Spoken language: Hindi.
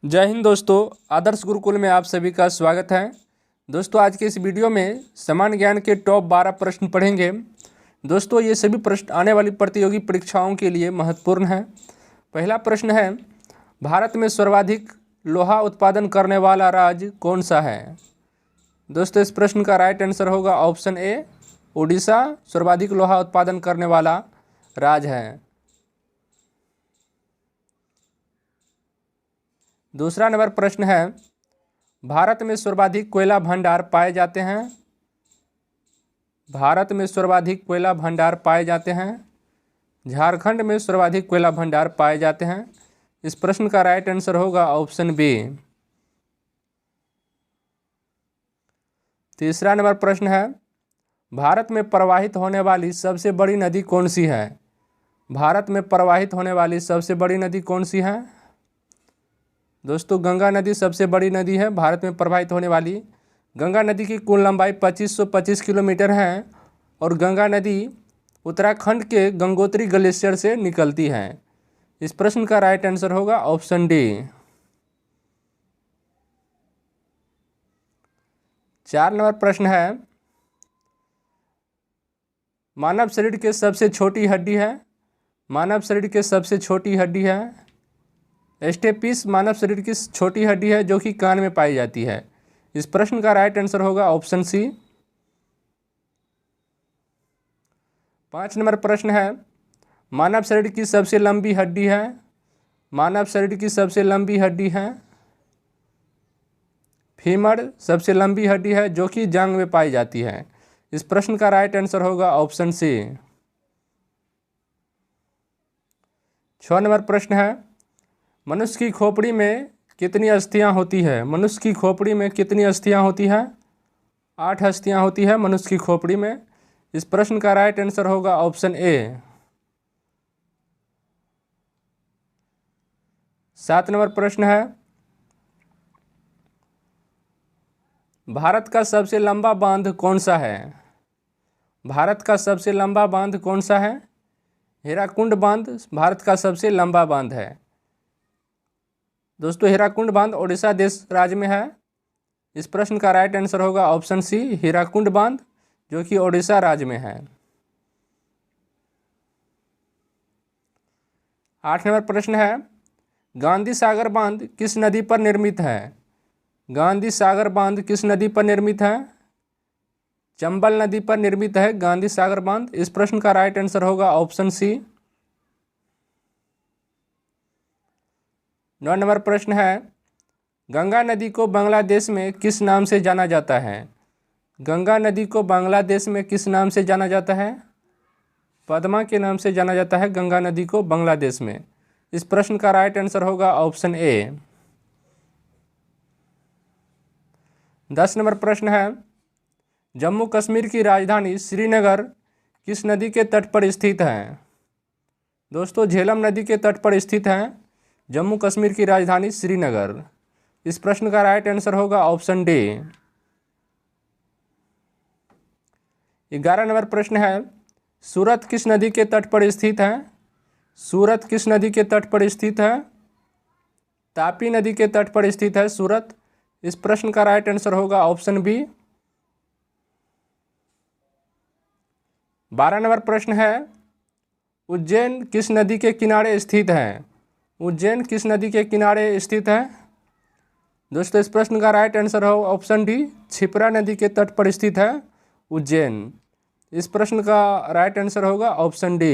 जय हिंद दोस्तों, आदर्श गुरुकुल में आप सभी का स्वागत है। दोस्तों आज के इस वीडियो में सामान्य ज्ञान के टॉप 12 प्रश्न पढ़ेंगे। दोस्तों ये सभी प्रश्न आने वाली प्रतियोगी परीक्षाओं के लिए महत्वपूर्ण हैं। पहला प्रश्न है, भारत में सर्वाधिक लोहा उत्पादन करने वाला राज्य कौन सा है? दोस्तों इस प्रश्न का राइट आंसर होगा ऑप्शन ए, उड़ीसा सर्वाधिक लोहा उत्पादन करने वाला राज्य है। दूसरा नंबर प्रश्न है, भारत में सर्वाधिक कोयला भंडार पाए जाते हैं? भारत में सर्वाधिक कोयला भंडार पाए जाते हैं। झारखंड में सर्वाधिक कोयला भंडार पाए जाते हैं। इस प्रश्न का राइट आंसर होगा ऑप्शन बी। तीसरा नंबर प्रश्न है, भारत में प्रवाहित होने वाली सबसे बड़ी नदी कौन सी है? भारत में प्रवाहित होने वाली सबसे बड़ी नदी कौन सी है? दोस्तों गंगा नदी सबसे बड़ी नदी है भारत में प्रवाहित होने वाली। गंगा नदी की कुल लंबाई 2525 किलोमीटर है और गंगा नदी उत्तराखंड के गंगोत्री ग्लेशियर से निकलती है। इस प्रश्न का राइट आंसर होगा ऑप्शन डी। 4 नंबर प्रश्न है, मानव शरीर के सबसे छोटी हड्डी है? मानव शरीर के सबसे छोटी हड्डी है स्टेपिस। मानव शरीर की छोटी हड्डी है जो कि कान में पाई जाती है। इस प्रश्न का राइट आंसर होगा ऑप्शन सी। 5 नंबर प्रश्न है, मानव शरीर की सबसे लंबी हड्डी है? मानव शरीर की सबसे लंबी हड्डी है फीमर सबसे लंबी हड्डी है जो कि जांघ में पाई जाती है। इस प्रश्न का राइट आंसर होगा ऑप्शन सी। 6 नंबर प्रश्न है, मनुष्य की खोपड़ी में कितनी अस्थियां होती है? मनुष्य की खोपड़ी में कितनी अस्थियां होती है? 8 अस्थियां होती है मनुष्य की खोपड़ी में। इस प्रश्न का राइट आंसर होगा ऑप्शन ए। 7 नंबर प्रश्न है, भारत का सबसे लंबा बांध कौन सा है? भारत का सबसे लंबा बांध कौन सा है? हीराकुंड बांध भारत का सबसे लंबा बांध है। दोस्तों हीराकुंड बांध ओडिशा देश राज्य में है। इस प्रश्न का राइट आंसर होगा ऑप्शन सी, हीराकुंड बांध जो कि ओडिशा राज्य में है। 8 नंबर प्रश्न है, गांधी सागर बांध किस नदी पर निर्मित है? गांधी सागर बांध किस नदी पर निर्मित है? चंबल नदी पर निर्मित है गांधी सागर बांध। इस प्रश्न का राइट आंसर होगा ऑप्शन सी। 9 नंबर प्रश्न है, गंगा नदी को बांग्लादेश में किस नाम से जाना जाता है? गंगा नदी को बांग्लादेश में किस नाम से जाना जाता है? पद्मा के नाम से जाना जाता है गंगा नदी को बांग्लादेश में। इस प्रश्न का राइट आंसर होगा ऑप्शन ए। 10 नंबर प्रश्न है, जम्मू कश्मीर की राजधानी श्रीनगर किस नदी के तट पर स्थित है? दोस्तों झेलम नदी के तट पर स्थित है जम्मू कश्मीर की राजधानी श्रीनगर। इस प्रश्न का राइट आंसर होगा ऑप्शन डी। 11 नंबर प्रश्न है, सूरत किस नदी के तट पर स्थित है? सूरत किस नदी के तट पर स्थित है? तापी नदी के तट पर स्थित है सूरत। इस प्रश्न का राइट आंसर होगा ऑप्शन बी। 12 नंबर प्रश्न है, उज्जैन किस नदी के किनारे स्थित है? उज्जैन किस नदी के किनारे स्थित है? दोस्तों इस प्रश्न का राइट आंसर हो ऑप्शन डी, क्षिप्रा नदी के तट पर स्थित है उज्जैन। इस प्रश्न का राइट आंसर होगा ऑप्शन डी।